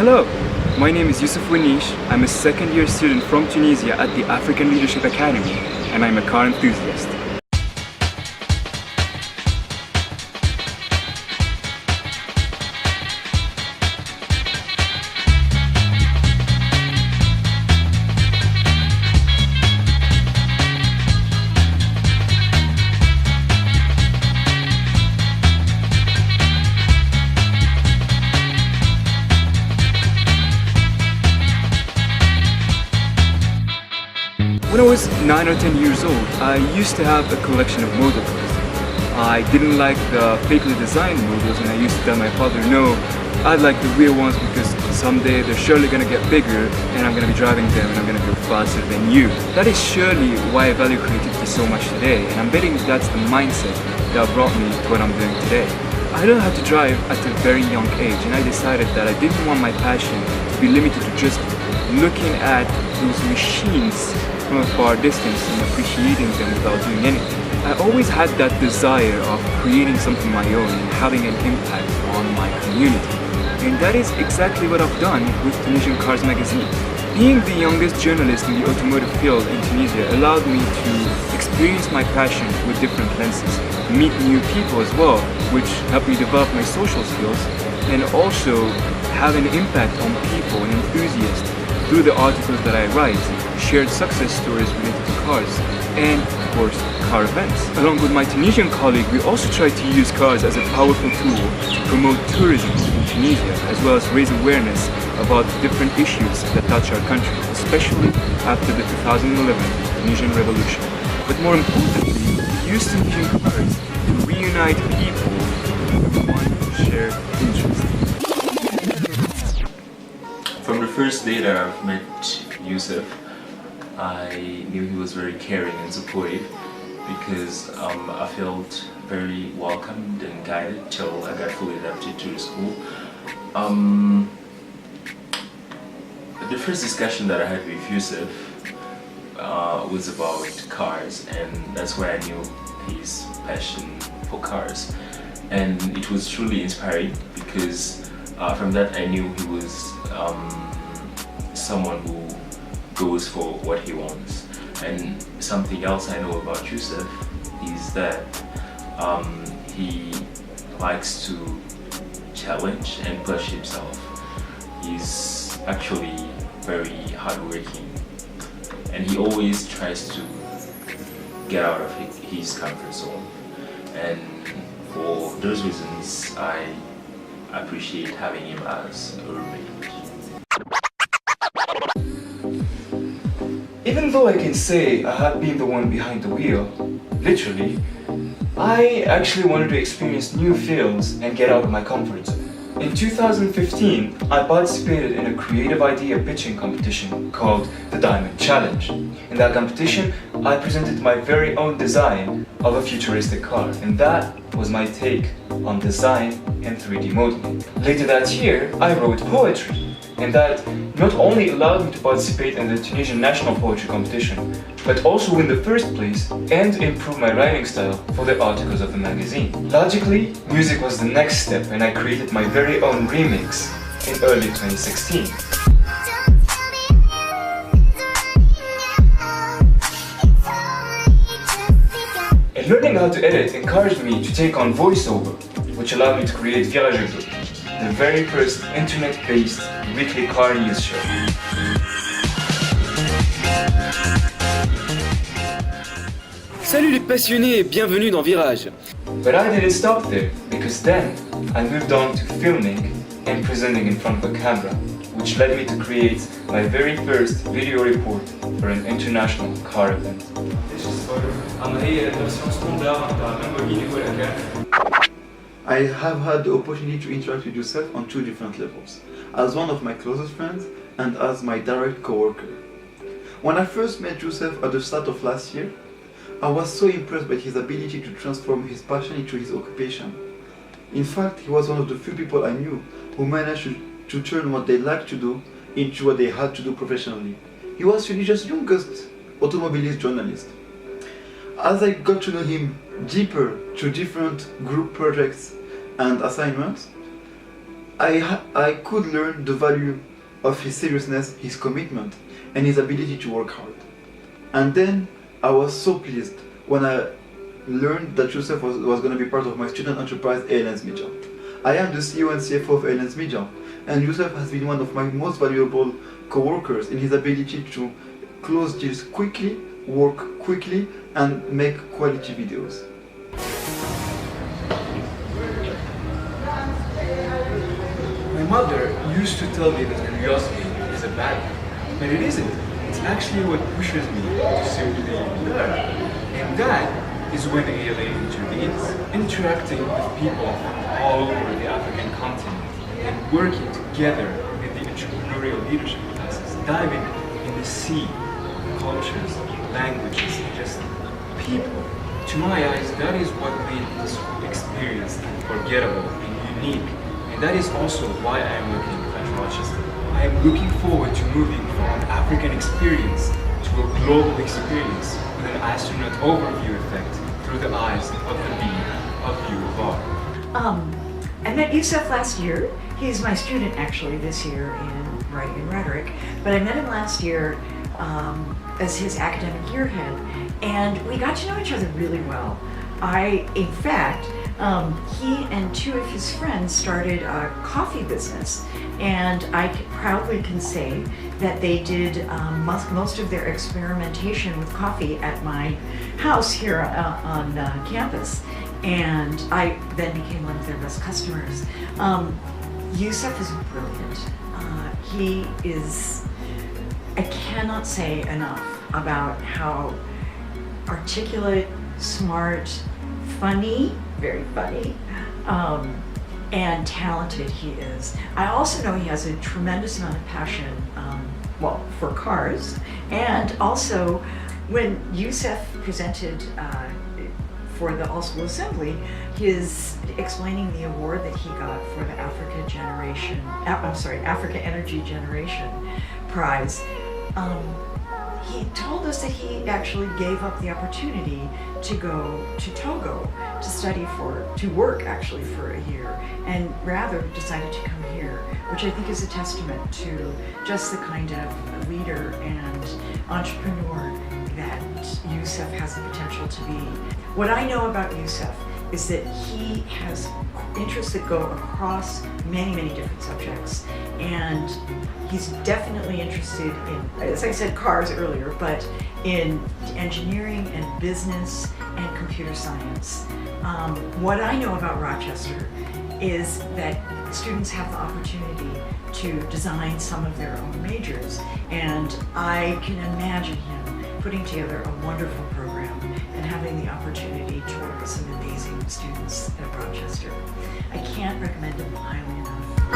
Hello, my name is Youssef Ouenniche. I'm a second-year student from Tunisia at the African Leadership Academy, and I'm a car enthusiast. When I was 9 or 10 years old, I used to have a collection of model cars. I didn't like the fakely designed models, and I used to tell my father, no, I'd like the real ones because someday they're surely gonna get bigger and I'm gonna be driving them and I'm gonna go faster than you. That is surely why I value creativity so much today, and I'm betting that's the mindset that brought me to what I'm doing today. I learned how to drive at a very young age, and I decided that I didn't want my passion to be limited to just looking at those machines from a far distance and appreciating them without doing anything. I always had that desire of creating something my own and having an impact on my community. And that is exactly what I've done with Tunisian Cars magazine. Being the youngest journalist in the automotive field in Tunisia allowed me to experience my passion with different lenses, meet new people as well, which helped me develop my social skills, and also have an impact on people and enthusiasts through the articles that I write, shared success stories related to cars, and of course, car events. Along with my Tunisian colleague, we also try to use cars as a powerful tool to promote tourism in Tunisia, as well as raise awareness about different issues that touch our country, especially after the 2011 Tunisian revolution. But more importantly, we use Tunisian cars to reunite people with one shared interest. From the first day that I've met Yusuf, I knew he was very caring and supportive because I felt very welcomed and guided till I got fully adapted to the school. The first discussion that I had with Yusuf was about cars, and that's where I knew his passion for cars. And it was truly inspiring because from that I knew he was someone who goes for what he wants. And something else I know about Yusuf is that he likes to challenge and push himself. He's actually very hardworking, and he always tries to get out of his comfort zone. And for those reasons, I appreciate having him as a roommate. Even though I can say I have been the one behind the wheel, literally, I actually wanted to experience new fields and get out of my comfort zone. In 2015, I participated in a creative idea pitching competition called the Diamond Challenge. In that competition, I presented my very own design of a futuristic car, and that was my take on design and 3D modeling. Later that year, I wrote poetry, and that not only allowed me to participate in the Tunisian National Poetry Competition, but also win the first place and improve my writing style for the articles of the magazine. Logically, music was the next step, and I created my very own remix in early 2016. And learning how to edit encouraged me to take on voiceover, which allowed me to create Virage, the very first internet-based weekly car news show. Salut les passionnés et bienvenue dans Virage. But I didn't stop there, because then I moved on to filming and presenting in front of a camera, which led me to create my very first video report for an international car event. I have had the opportunity to interact with Yusuf on two different levels, as one of my closest friends and as my direct co-worker. When I first met Yusuf at the start of last year, I was so impressed by his ability to transform his passion into his occupation. In fact, he was one of the few people I knew who managed to turn what they liked to do into what they had to do professionally. He was Tunisia's youngest automobilist journalist. As I got to know him deeper through different group projects and assignments, I could learn the value of his seriousness, his commitment, and his ability to work hard. And then I was so pleased when I learned that Yusuf was going to be part of my student enterprise ALN's Media. I am the CEO and CFO of ALN's Media, and Yusuf has been one of my most valuable co-workers in his ability to close deals quickly, work quickly, and make quality videos. My mother used to tell me that curiosity is a bad thing, but it isn't. It's actually what pushes me to simply learn. And that is when ALA intervenes, interacting with people from all over the African continent and working together in the entrepreneurial leadership classes, diving in the sea, cultures, languages, just people. To my eyes, that is what made this experience unforgettable and unique. And that is also why I am looking at Rochester. I am looking forward to moving from an African experience to a global experience with an astronaut overview effect through the eyes of the bee of U of R. I met Yusuf last year. He's my student actually this year in writing and rhetoric, but I met him last year as his academic year head, and we got to know each other really well. In fact, he and two of his friends started a coffee business, and I proudly can say that they did most of their experimentation with coffee at my house here on campus, and I then became one of their best customers. Yusuf is brilliant. He is, I cannot say enough about how articulate, smart, funny, very funny, and talented he is. I also know he has a tremendous amount of passion, for cars, and also when Yusuf presented for the Oslo Assembly, his explaining the award that he got for the Africa Energy Generation Prize. He told us that he actually gave up the opportunity to go to Togo to work actually for a year, and rather decided to come here, which I think is a testament to just the kind of leader and entrepreneur that Yusuf has the potential to be. What I know about Yusuf is that he has interests that go across many, many different subjects, and he's definitely interested in, as I said, cars earlier, but in engineering and business and computer science. What I know about Rochester is that students have the opportunity to design some of their own majors, and I can imagine him putting together a wonderful program and having the opportunity to work with some amazing students at Rochester. I can't recommend him highly enough.